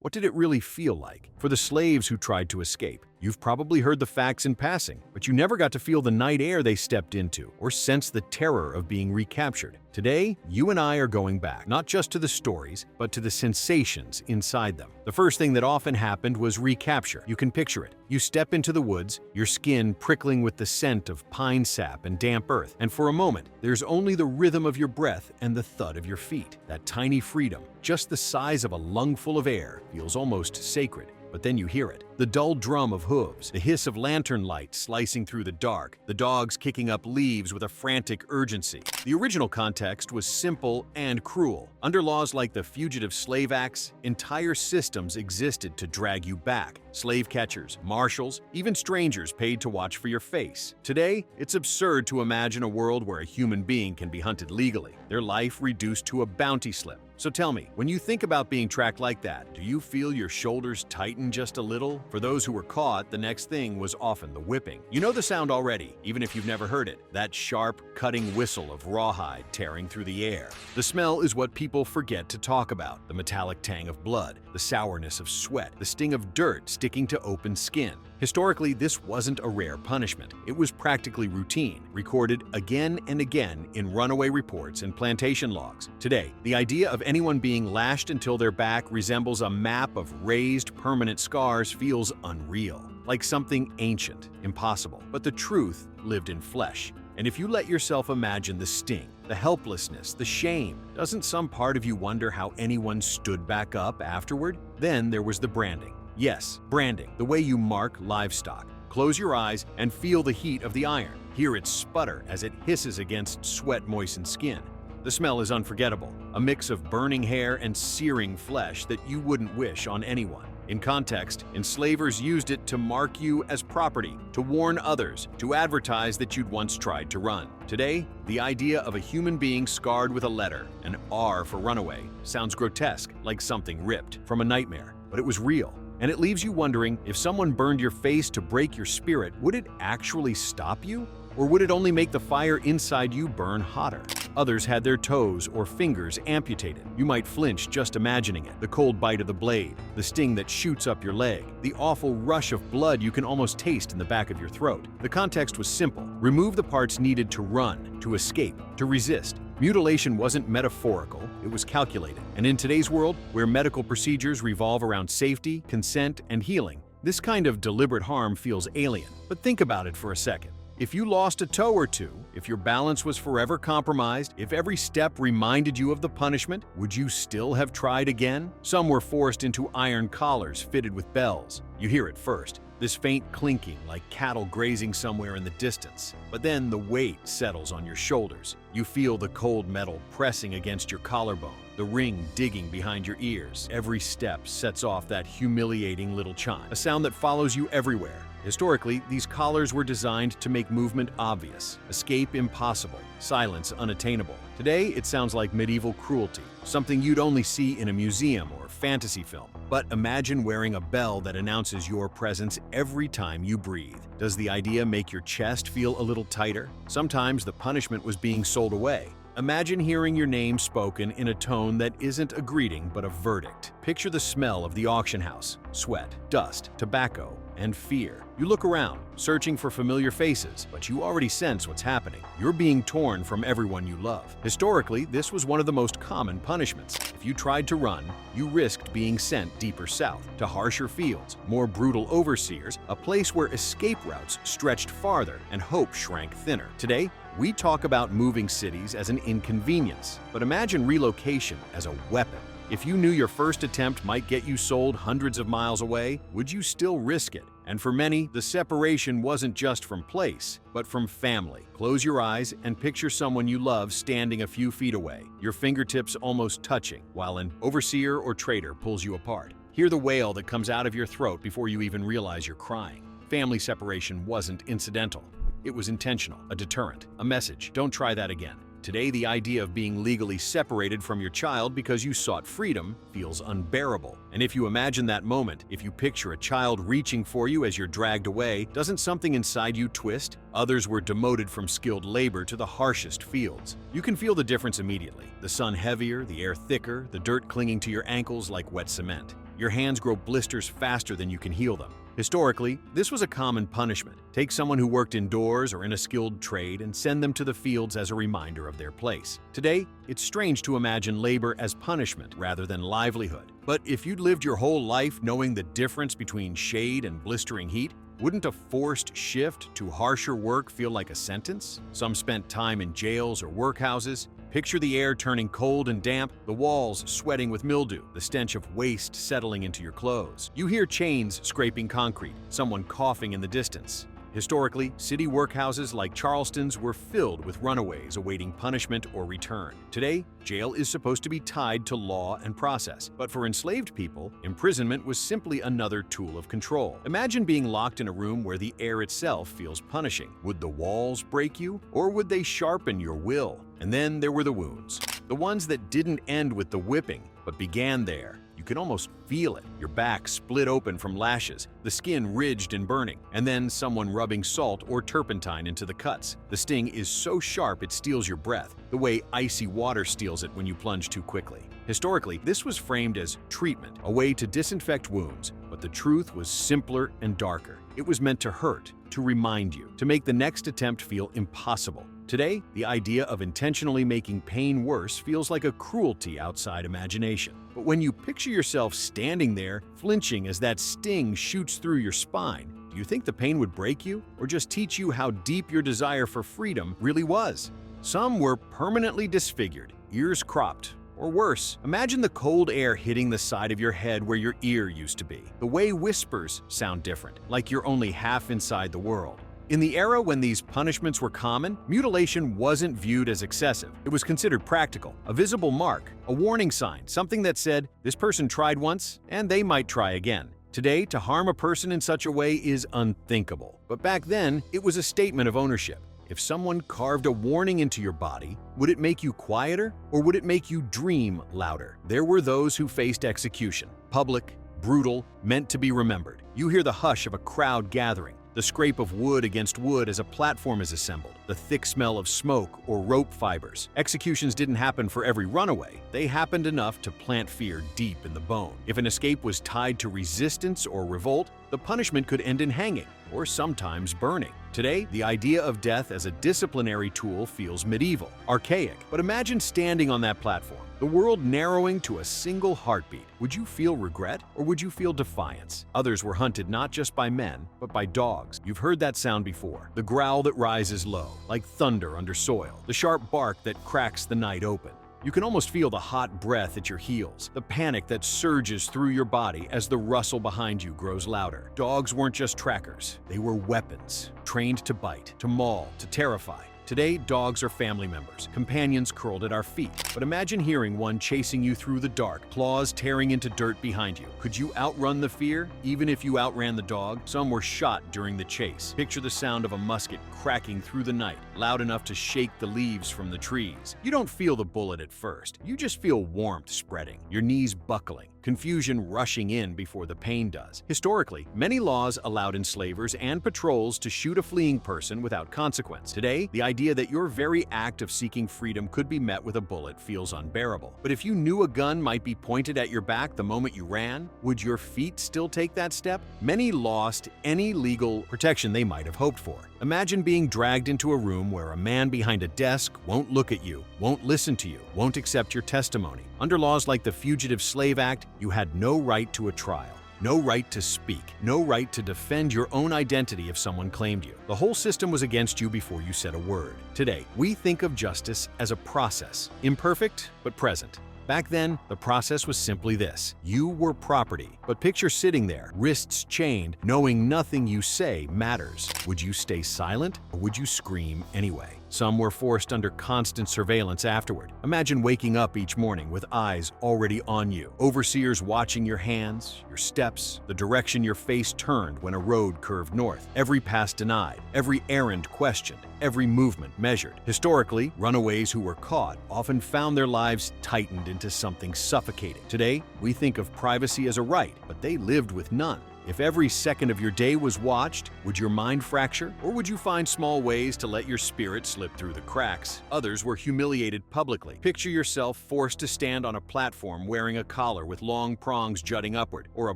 What did it really feel like? For the slaves who tried to escape, you've probably heard the facts in passing, but you never got to feel the night air they stepped into or sense the terror of being recaptured. Today, you and I are going back, not just to the stories, but to the sensations inside them. The first thing that often happened was recapture. You can picture it. You step into the woods, your skin prickling with the scent of pine sap and damp earth, and for a moment, there's only the rhythm of your breath and the thud of your feet. That tiny freedom, just the size of a lungful of air, feels almost sacred. But then you hear it. The dull drum of hooves, the hiss of lantern light slicing through the dark, the dogs kicking up leaves with a frantic urgency. The original context was simple and cruel. Under laws like the Fugitive Slave Acts, entire systems existed to drag you back. Slave catchers, marshals, even strangers paid to watch for your face. Today, it's absurd to imagine a world where a human being can be hunted legally, their life reduced to a bounty slip. So tell me, when you think about being tracked like that, do you feel your shoulders tighten just a little? For those who were caught, the next thing was often the whipping. You know the sound already, even if you've never heard it. That sharp, cutting whistle of rawhide tearing through the air. The smell is what people forget to talk about. The metallic tang of blood, the sourness of sweat, the sting of dirt sticking to open skin. Historically, this wasn't a rare punishment. It was practically routine, recorded again and again in runaway reports and plantation logs. Today, the idea of anyone being lashed until their back resembles a map of raised, permanent scars feels unreal, like something ancient, impossible. But the truth lived in flesh. And if you let yourself imagine the sting, the helplessness, the shame, doesn't some part of you wonder how anyone stood back up afterward? Then there was the branding. Yes, branding, the way you mark livestock. Close your eyes and feel the heat of the iron. Hear it sputter as it hisses against sweat-moistened skin. The smell is unforgettable, a mix of burning hair and searing flesh that you wouldn't wish on anyone. In context, enslavers used it to mark you as property, to warn others, to advertise that you'd once tried to run. Today, the idea of a human being scarred with a letter, an R for runaway, sounds grotesque, like something ripped from a nightmare, but it was real. And it leaves you wondering, if someone burned your face to break your spirit, would it actually stop you? Or would it only make the fire inside you burn hotter? Others had their toes or fingers amputated. You might flinch just imagining it. The cold bite of the blade, the sting that shoots up your leg, the awful rush of blood you can almost taste in the back of your throat. The context was simple. Remove the parts needed to run, to escape, to resist. Mutilation wasn't metaphorical, it was calculated. And in today's world, where medical procedures revolve around safety, consent, and healing, this kind of deliberate harm feels alien. But think about it for a second. If you lost a toe or two, if your balance was forever compromised, if every step reminded you of the punishment, would you still have tried again? Some were forced into iron collars fitted with bells. You hear it first, this faint clinking like cattle grazing somewhere in the distance. But then the weight settles on your shoulders. You feel the cold metal pressing against your collarbone, the ring digging behind your ears. Every step sets off that humiliating little chime, a sound that follows you everywhere. Historically, these collars were designed to make movement obvious, escape impossible, silence unattainable. Today, it sounds like medieval cruelty, something you'd only see in a museum or fantasy film. But imagine wearing a bell that announces your presence every time you breathe. Does the idea make your chest feel a little tighter? Sometimes the punishment was being sold away. Imagine hearing your name spoken in a tone that isn't a greeting but a verdict. Picture the smell of the auction house, sweat, dust, tobacco, and fear. You look around, searching for familiar faces, but you already sense what's happening. You're being torn from everyone you love. Historically, this was one of the most common punishments. If you tried to run, you risked being sent deeper south, to harsher fields, more brutal overseers, a place where escape routes stretched farther and hope shrank thinner. Today, we talk about moving cities as an inconvenience, but imagine relocation as a weapon. If you knew your first attempt might get you sold hundreds of miles away, would you still risk it? And for many, the separation wasn't just from place, but from family. Close your eyes and picture someone you love standing a few feet away, your fingertips almost touching, while an overseer or traitor pulls you apart. Hear the wail that comes out of your throat before you even realize you're crying. Family separation wasn't incidental. It was intentional, a deterrent, a message. Don't try that again. Today, the idea of being legally separated from your child because you sought freedom feels unbearable. And if you imagine that moment, if you picture a child reaching for you as you're dragged away, doesn't something inside you twist? Others were demoted from skilled labor to the harshest fields. You can feel the difference immediately. The sun heavier, the air thicker, the dirt clinging to your ankles like wet cement. Your hands grow blisters faster than you can heal them. Historically, this was a common punishment. Take someone who worked indoors or in a skilled trade and send them to the fields as a reminder of their place. Today, it's strange to imagine labor as punishment rather than livelihood. But if you'd lived your whole life knowing the difference between shade and blistering heat, wouldn't a forced shift to harsher work feel like a sentence? Some spent time in jails or workhouses. Picture the air turning cold and damp, the walls sweating with mildew, the stench of waste settling into your clothes. You hear chains scraping concrete, someone coughing in the distance. Historically, city workhouses like Charleston's were filled with runaways awaiting punishment or return. Today, jail is supposed to be tied to law and process, but for enslaved people, imprisonment was simply another tool of control. Imagine being locked in a room where the air itself feels punishing. Would the walls break you, or would they sharpen your will? And then there were the wounds, the ones that didn't end with the whipping, but began there. You could almost feel it. Your back split open from lashes, the skin ridged and burning, and then someone rubbing salt or turpentine into the cuts. The sting is so sharp it steals your breath, the way icy water steals it when you plunge too quickly. Historically, this was framed as treatment, a way to disinfect wounds, but the truth was simpler and darker. It was meant to hurt, to remind you, to make the next attempt feel impossible. Today, the idea of intentionally making pain worse feels like a cruelty outside imagination. But when you picture yourself standing there, flinching as that sting shoots through your spine, do you think the pain would break you, or just teach you how deep your desire for freedom really was? Some were permanently disfigured, ears cropped, or worse. Imagine the cold air hitting the side of your head where your ear used to be. The way whispers sound different, like you're only half inside the world. In the era when these punishments were common, mutilation wasn't viewed as excessive. It was considered practical, a visible mark, a warning sign, something that said, this person tried once, and they might try again. Today, to harm a person in such a way is unthinkable. But back then, it was a statement of ownership. If someone carved a warning into your body, would it make you quieter, or would it make you dream louder? There were those who faced execution, public, brutal, meant to be remembered. You hear the hush of a crowd gathering, the scrape of wood against wood as a platform is assembled, the thick smell of smoke or rope fibers. Executions didn't happen for every runaway. They happened enough to plant fear deep in the bone. If an escape was tied to resistance or revolt, the punishment could end in hanging, or sometimes burning. Today, the idea of death as a disciplinary tool feels medieval, archaic. But imagine standing on that platform, the world narrowing to a single heartbeat. Would you feel regret, or would you feel defiance? Others were hunted not just by men, but by dogs. You've heard that sound before. The growl that rises low, like thunder under soil. The sharp bark that cracks the night open. You can almost feel the hot breath at your heels, the panic that surges through your body as the rustle behind you grows louder. Dogs weren't just trackers, they were weapons, trained to bite, to maul, to terrify. Today, dogs are family members, companions curled at our feet. But imagine hearing one chasing you through the dark, claws tearing into dirt behind you. Could you outrun the fear, even if you outran the dog? Some were shot during the chase. Picture the sound of a musket cracking through the night, loud enough to shake the leaves from the trees. You don't feel the bullet at first. You just feel warmth spreading, your knees buckling, confusion rushing in before the pain does. Historically, many laws allowed enslavers and patrols to shoot a fleeing person without consequence. Today, the idea that your very act of seeking freedom could be met with a bullet feels unbearable. But if you knew a gun might be pointed at your back the moment you ran, would your feet still take that step? Many lost any legal protection they might have hoped for. Imagine being dragged into a room where a man behind a desk won't look at you, won't listen to you, won't accept your testimony. Under laws like the Fugitive Slave Act, you had no right to a trial, no right to speak, no right to defend your own identity if someone claimed you. The whole system was against you before you said a word. Today, we think of justice as a process, imperfect but present. Back then, the process was simply this. You were property, but picture sitting there, wrists chained, knowing nothing you say matters. Would you stay silent, or would you scream anyway? Some were forced under constant surveillance afterward. Imagine waking up each morning with eyes already on you, overseers watching your hands, your steps, the direction your face turned when a road curved north, every pass denied, every errand questioned, every movement measured. Historically, runaways who were caught often found their lives tightened into something suffocating. Today, we think of privacy as a right, but they lived with none. If every second of your day was watched, would your mind fracture? Or would you find small ways to let your spirit slip through the cracks? Others were humiliated publicly. Picture yourself forced to stand on a platform wearing a collar with long prongs jutting upward, or a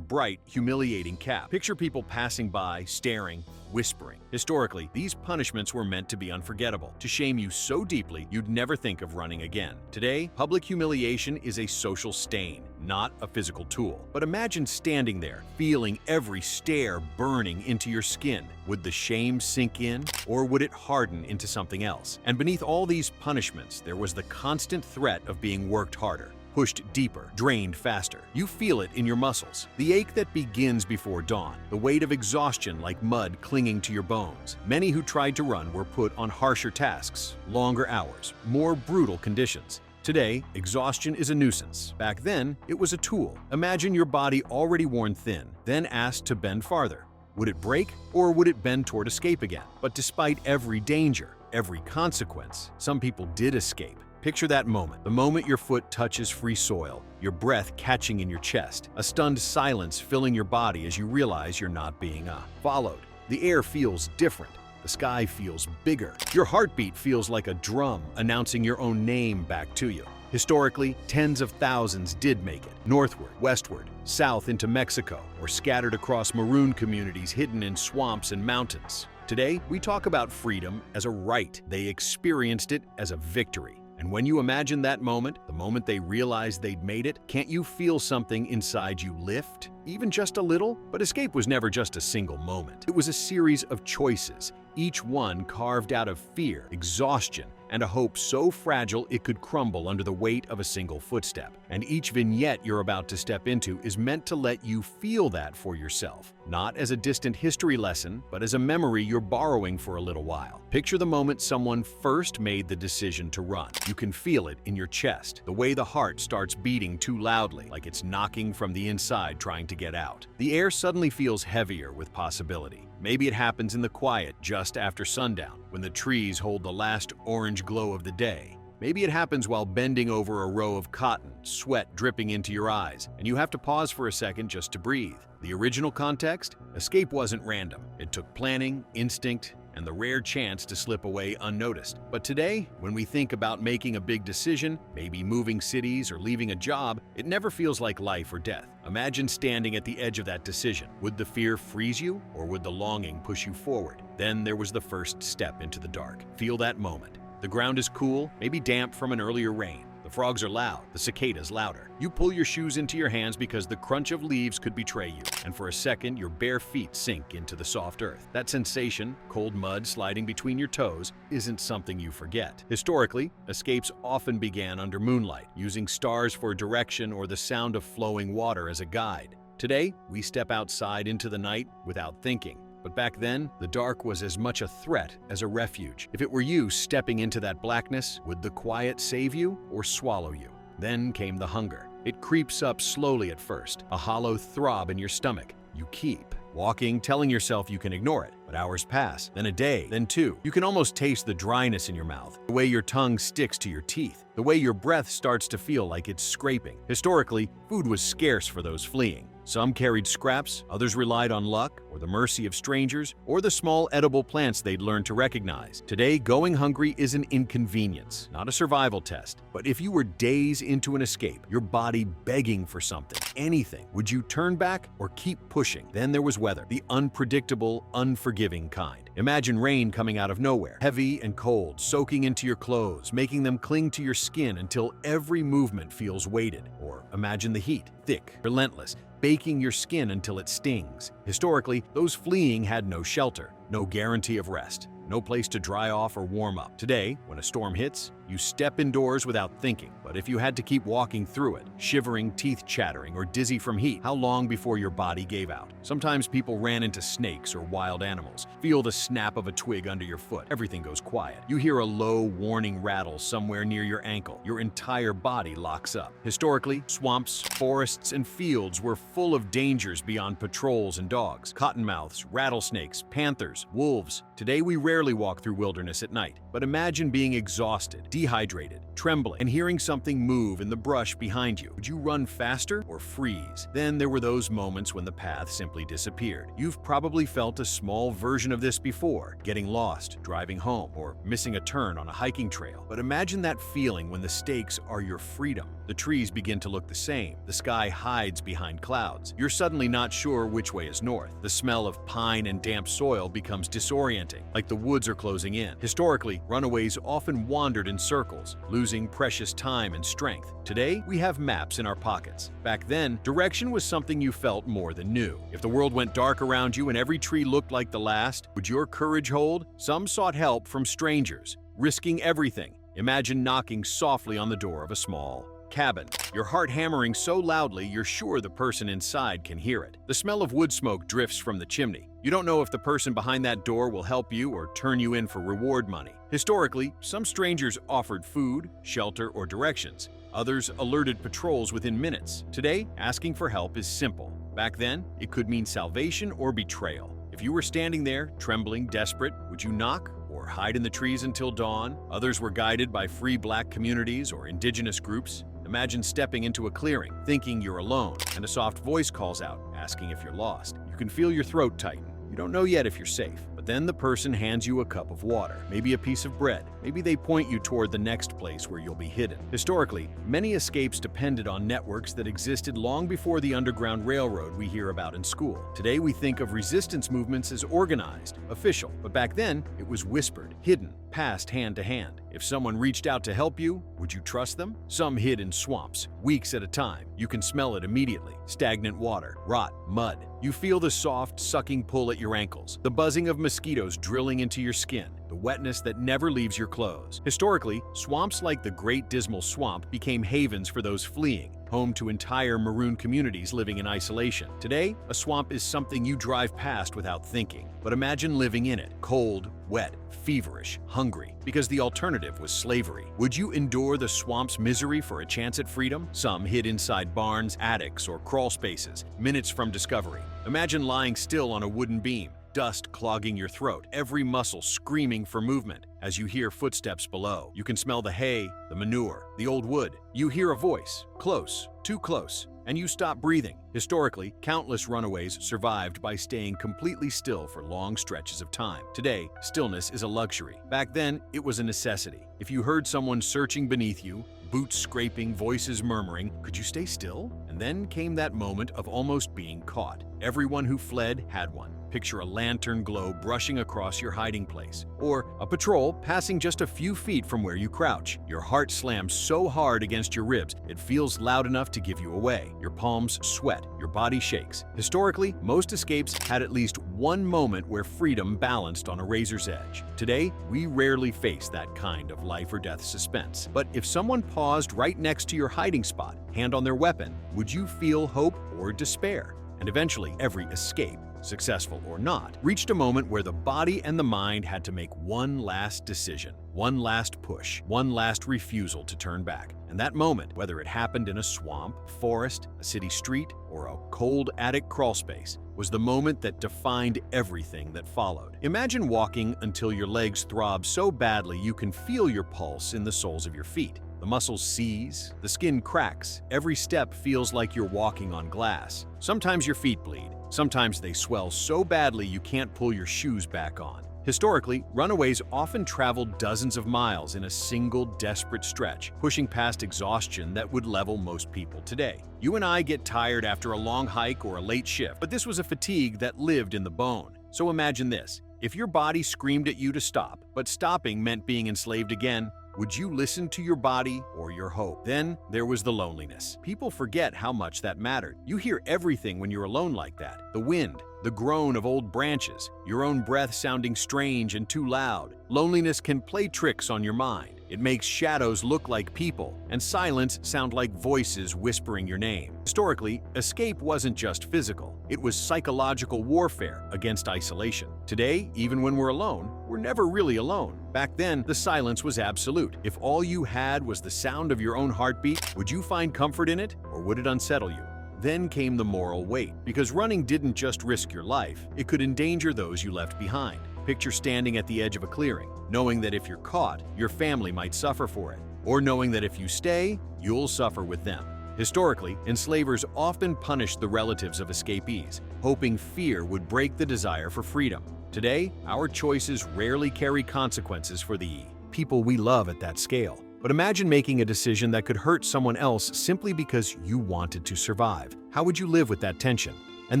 bright, humiliating cap. Picture people passing by, staring, whispering. Historically, these punishments were meant to be unforgettable, to shame you so deeply you'd never think of running again. Today, public humiliation is a social stain, not a physical tool. But imagine standing there, feeling every stare burning into your skin. Would the shame sink in, or would it harden into something else? And beneath all these punishments, there was the constant threat of being worked harder, pushed deeper, drained faster. You feel it in your muscles. The ache that begins before dawn, the weight of exhaustion like mud clinging to your bones. Many who tried to run were put on harsher tasks, longer hours, more brutal conditions. Today, exhaustion is a nuisance. Back then, it was a tool. Imagine your body already worn thin, then asked to bend farther. Would it break, or would it bend toward escape again? But despite every danger, every consequence, some people did escape. Picture that moment, the moment your foot touches free soil, your breath catching in your chest, a stunned silence filling your body as you realize you're not being followed. The air feels different. The sky feels bigger. Your heartbeat feels like a drum announcing your own name back to you. Historically, tens of thousands did make it, northward, westward, south into Mexico, or scattered across maroon communities hidden in swamps and mountains. Today, we talk about freedom as a right. They experienced it as a victory. And when you imagine that moment, the moment they realized they'd made it, can't you feel something inside you lift? Even just a little? But escape was never just a single moment. It was a series of choices, each one carved out of fear, exhaustion, and a hope so fragile it could crumble under the weight of a single footstep. And each vignette you're about to step into is meant to let you feel that for yourself, not as a distant history lesson, but as a memory you're borrowing for a little while. Picture the moment someone first made the decision to run. You can feel it in your chest, the way the heart starts beating too loudly, like it's knocking from the inside trying to get out. The air suddenly feels heavier with possibility. Maybe it happens in the quiet just after sundown, when the trees hold the last orange glow of the day. Maybe it happens while bending over a row of cotton, sweat dripping into your eyes, and you have to pause for a second just to breathe. The original context? Escape wasn't random. It took planning, instinct, and the rare chance to slip away unnoticed. But today, when we think about making a big decision, maybe moving cities or leaving a job, it never feels like life or death. Imagine standing at the edge of that decision. Would the fear freeze you, or would the longing push you forward? Then there was the first step into the dark. Feel that moment. The ground is cool, maybe damp from an earlier rain. The frogs are loud, the cicadas louder. You pull your shoes into your hands because the crunch of leaves could betray you, and for a second, your bare feet sink into the soft earth. That sensation, cold mud sliding between your toes, isn't something you forget. Historically, escapes often began under moonlight, using stars for direction or the sound of flowing water as a guide. Today, we step outside into the night without thinking. But back then, the dark was as much a threat as a refuge. If it were you stepping into that blackness, would the quiet save you or swallow you? Then came the hunger. It creeps up slowly at first, a hollow throb in your stomach. You keep walking, telling yourself you can ignore it. But hours pass, then a day, then two. You can almost taste the dryness in your mouth, the way your tongue sticks to your teeth, the way your breath starts to feel like it's scraping. Historically, food was scarce for those fleeing. Some carried scraps, others relied on luck, or the mercy of strangers, or the small edible plants they'd learned to recognize. Today, going hungry is an inconvenience, not a survival test. But if you were days into an escape, your body begging for something, anything, would you turn back or keep pushing? Then there was weather, the unpredictable, unforgiving kind. Imagine rain coming out of nowhere, heavy and cold, soaking into your clothes, making them cling to your skin until every movement feels weighted. Or imagine the heat, thick, relentless, baking your skin until it stings. Historically, those fleeing had no shelter, no guarantee of rest, no place to dry off or warm up. Today, when a storm hits, you step indoors without thinking. But if you had to keep walking through it, shivering, teeth chattering, or dizzy from heat, how long before your body gave out? Sometimes people ran into snakes or wild animals. Feel the snap of a twig under your foot. Everything goes quiet. You hear a low, warning rattle somewhere near your ankle. Your entire body locks up. Historically, swamps, forests, and fields were full of dangers beyond patrols and dogs. Cottonmouths, rattlesnakes, panthers, wolves. Today, we rarely walk through wilderness at night. But imagine being exhausted, dehydrated, trembling, and hearing something move in the brush behind you. Would you run faster or freeze? Then there were those moments when the path simply disappeared. You've probably felt a small version of this before, getting lost, driving home, or missing a turn on a hiking trail. But imagine that feeling when the stakes are your freedom. The trees begin to look the same. The sky hides behind clouds. You're suddenly not sure which way is north. The smell of pine and damp soil becomes disorienting, like the woods are closing in. Historically, runaways often wandered in circles, losing precious time and strength. Today, we have maps in our pockets. Back then, direction was something you felt more than knew. If the world went dark around you and every tree looked like the last, would your courage hold? Some sought help from strangers, risking everything. Imagine knocking softly on the door of a small cabin, your heart hammering so loudly you're sure the person inside can hear it. The smell of wood smoke drifts from the chimney. You don't know if the person behind that door will help you or turn you in for reward money. Historically, some strangers offered food, shelter, or directions. Others alerted patrols within minutes. Today, asking for help is simple. Back then, it could mean salvation or betrayal. If you were standing there, trembling, desperate, would you knock or hide in the trees until dawn? Others were guided by free Black communities or indigenous groups. Imagine stepping into a clearing, thinking you're alone, and a soft voice calls out, asking if you're lost. You can feel your throat tighten. You don't know yet if you're safe, but then the person hands you a cup of water, maybe a piece of bread. Maybe they point you toward the next place where you'll be hidden. Historically, many escapes depended on networks that existed long before the Underground Railroad we hear about in school. Today, we think of resistance movements as organized, official, but back then, it was whispered, hidden, passed hand to hand. If someone reached out to help you, would you trust them? Some hid in swamps, weeks at a time. You can smell it immediately. Stagnant water, rot, mud. You feel the soft, sucking pull at your ankles, the buzzing of mosquitoes drilling into your skin, the wetness that never leaves your clothes. Historically, swamps like the Great Dismal Swamp became havens for those fleeing, home to entire maroon communities living in isolation. Today, a swamp is something you drive past without thinking. But imagine living in it, cold, wet, feverish, hungry, because the alternative was slavery. Would you endure the swamp's misery for a chance at freedom? Some hid inside barns, attics, or crawl spaces, minutes from discovery. Imagine lying still on a wooden beam, dust clogging your throat, every muscle screaming for movement. As you hear footsteps below, you can smell the hay, the manure, the old wood. You hear a voice, close, too close, and you stop breathing. Historically, countless runaways survived by staying completely still for long stretches of time. Today, stillness is a luxury. Back then, it was a necessity. If you heard someone searching beneath you, boots scraping, voices murmuring, could you stay still? And then came that moment of almost being caught. Everyone who fled had one. Picture a lantern glow brushing across your hiding place, or a patrol passing just a few feet from where you crouch. Your heart slams so hard against your ribs, it feels loud enough to give you away. Your palms sweat, your body shakes. Historically, most escapes had at least one moment where freedom balanced on a razor's edge. Today, we rarely face that kind of life or death suspense. But if someone paused right next to your hiding spot, hand on their weapon, would you feel hope or despair? And eventually, every escape, successful or not, reached a moment where the body and the mind had to make one last decision, one last push, one last refusal to turn back. And that moment, whether it happened in a swamp, forest, a city street, or a cold attic crawl space, was the moment that defined everything that followed. Imagine walking until your legs throb so badly you can feel your pulse in the soles of your feet. The muscles seize, the skin cracks, every step feels like you're walking on glass. Sometimes your feet bleed, sometimes they swell so badly you can't pull your shoes back on. Historically, runaways often traveled dozens of miles in a single desperate stretch, pushing past exhaustion that would level most people today. You and I get tired after a long hike or a late shift, but this was a fatigue that lived in the bone. So imagine this. If your body screamed at you to stop, but stopping meant being enslaved again, would you listen to your body or your hope? Then there was the loneliness. People forget how much that mattered. You hear everything when you're alone like that. The wind, the groan of old branches, your own breath sounding strange and too loud. Loneliness can play tricks on your mind. It makes shadows look like people, and silence sound like voices whispering your name. Historically, escape wasn't just physical. It was psychological warfare against isolation. Today, even when we're alone, we're never really alone. Back then, the silence was absolute. If all you had was the sound of your own heartbeat, would you find comfort in it, or would it unsettle you? Then came the moral weight, because running didn't just risk your life, it could endanger those you left behind. Picture standing at the edge of a clearing, knowing that if you're caught, your family might suffer for it, or knowing that if you stay, you'll suffer with them. Historically, enslavers often punished the relatives of escapees, hoping fear would break the desire for freedom. Today, our choices rarely carry consequences for the people we love at that scale. But imagine making a decision that could hurt someone else simply because you wanted to survive. How would you live with that tension? And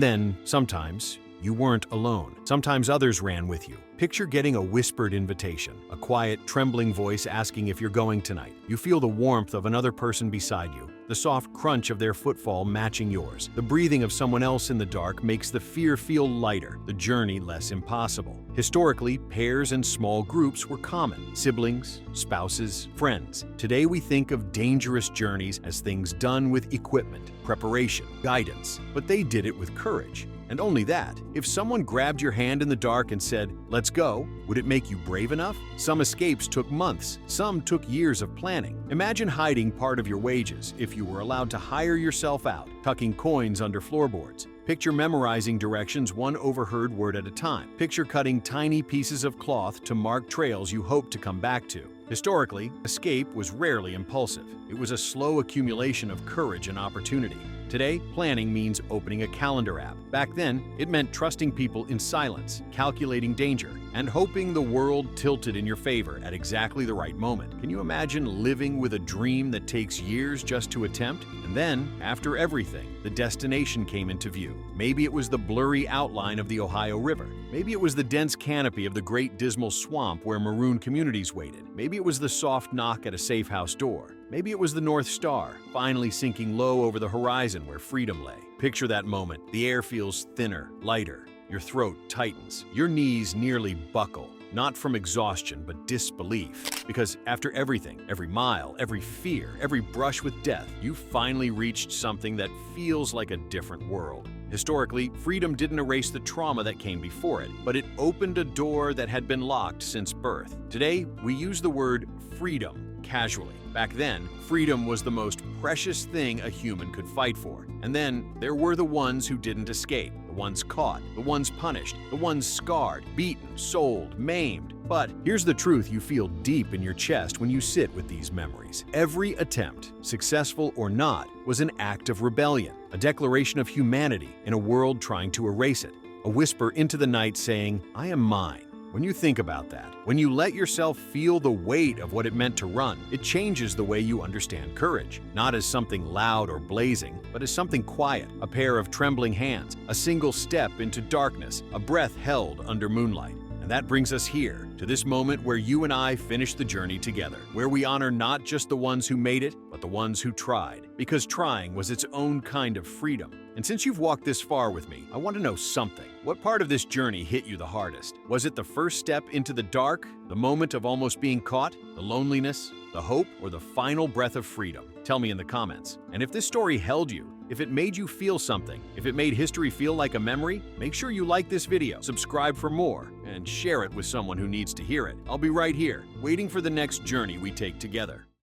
then, sometimes, you weren't alone. Sometimes others ran with you. Picture getting a whispered invitation, a quiet, trembling voice asking if you're going tonight. You feel the warmth of another person beside you, the soft crunch of their footfall matching yours. The breathing of someone else in the dark makes the fear feel lighter, the journey less impossible. Historically, pairs and small groups were common. Siblings, spouses, friends. Today we think of dangerous journeys as things done with equipment, preparation, guidance. But they did it with courage. And only that, if someone grabbed your hand in the dark and said, "Let's go," would it make you brave enough? Some escapes took months, some took years of planning. Imagine hiding part of your wages if you were allowed to hire yourself out, tucking coins under floorboards. Picture memorizing directions one overheard word at a time. Picture cutting tiny pieces of cloth to mark trails you hope to come back to. Historically, escape was rarely impulsive. It was a slow accumulation of courage and opportunity. Today, planning means opening a calendar app. Back then, it meant trusting people in silence, calculating danger, and hoping the world tilted in your favor at exactly the right moment. Can you imagine living with a dream that takes years just to attempt? And then, after everything, the destination came into view. Maybe it was the blurry outline of the Ohio River. Maybe it was the dense canopy of the Great Dismal Swamp where maroon communities waited. Maybe it was the soft knock at a safe house door. Maybe it was the North Star, finally sinking low over the horizon where freedom lay. Picture that moment. The air feels thinner, lighter. Your throat tightens. Your knees nearly buckle. Not from exhaustion, but disbelief. Because after everything, every mile, every fear, every brush with death, you finally reached something that feels like a different world. Historically, freedom didn't erase the trauma that came before it, but it opened a door that had been locked since birth. Today, we use the word freedom casually. Back then, freedom was the most precious thing a human could fight for. And then there were the ones who didn't escape, the ones caught, the ones punished, the ones scarred, beaten, sold, maimed. But here's the truth you feel deep in your chest when you sit with these memories. Every attempt, successful or not, was an act of rebellion, a declaration of humanity in a world trying to erase it, a whisper into the night saying, "I am mine." When you think about that, when you let yourself feel the weight of what it meant to run, it changes the way you understand courage. Not as something loud or blazing, but as something quiet, a pair of trembling hands, a single step into darkness, a breath held under moonlight. And that brings us here, to this moment where you and I finish the journey together, where we honor not just the ones who made it, but the ones who tried, because trying was its own kind of freedom. And since you've walked this far with me, I want to know something. What part of this journey hit you the hardest? Was it the first step into the dark, the moment of almost being caught, the loneliness, the hope, or the final breath of freedom? Tell me in the comments. And if this story held you, if it made you feel something, if it made history feel like a memory, make sure you like this video, subscribe for more, and share it with someone who needs to hear it. I'll be right here, waiting for the next journey we take together.